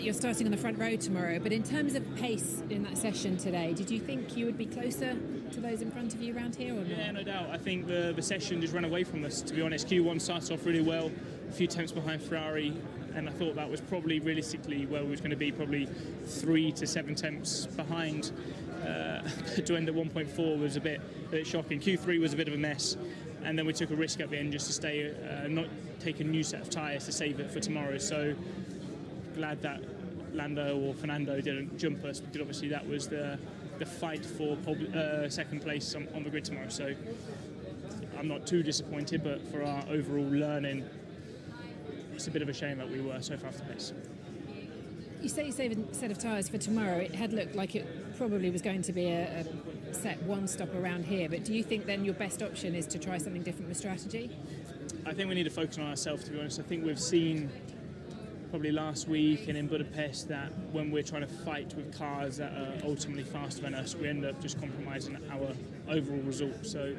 You're starting on the front row tomorrow, but in terms of pace in that session today, did you think you would be closer to those in front of you around here or not? Yeah, no doubt. I think the session just ran away from us, to be honest. Q1 started off really well, a few tenths behind Ferrari, and I thought that was probably realistically where we was going to be, probably 3 to 7 tenths behind. To end at 1.4 was a bit shocking. Q3 was a bit of a mess, and then we took a risk at the end just to stay, not take a new set of tyres to save it for tomorrow. So glad that Lando or Fernando didn't jump us, because obviously that was the fight for second place on the grid tomorrow. So I'm not too disappointed, but for our overall learning, it's a bit of a shame that we were so far off the pace. You say you saved a set of tyres for tomorrow. It had looked like it probably was going to be a set one stop around here, but do you think then your best option is to try something different with strategy? I think we need to focus on ourselves, to be honest. I think we've seen probably last week and in Budapest that when we're trying to fight with cars that are ultimately faster than us, we end up just compromising our overall result. So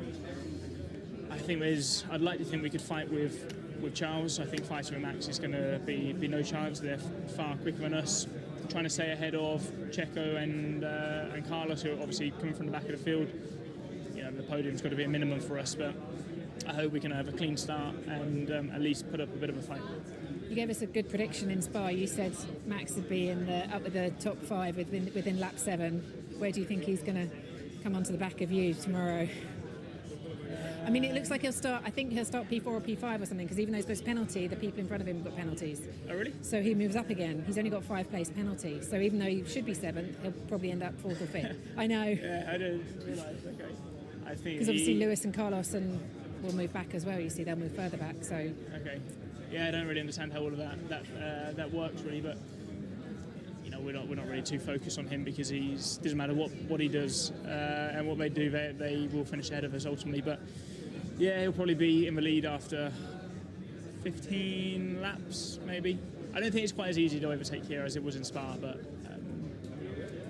I think I'd like to think we could fight with Charles. I think fighting with Max is going to be no chance. They're far quicker than us. Trying to stay ahead of Checo and Carlos, who are obviously coming from the back of the field. You know, the podium's got to be a minimum for us, but I hope we can have a clean start and at least put up a bit of a fight. You gave us a good prediction in Spa. You said Max would be up with the top 5 within lap 7. Where do you think he's going to come onto the back of you tomorrow? I mean, it looks like he'll start P4 or P5 or something, because even though he's got his penalty, the people in front of him have got penalties. Oh, really? So he moves up again. He's only got 5 place penalty. So even though he should be 7th, he'll probably end up 4th or 5th. I know. Yeah, I didn't realise. Okay. I think because obviously Lewis and Carlos will move back as well. You see, they'll move further back. So. Okay. Yeah, I don't really understand how all of that works really, but you know, we're not really too focused on him, because doesn't matter what he does and what they do, they will finish ahead of us ultimately. But yeah, he'll probably be in the lead after 15 laps maybe. I don't think it's quite as easy to overtake here as it was in Spa, but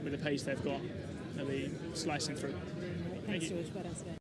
with the pace they've got, they'll be slicing through. Thanks, George. Well done today.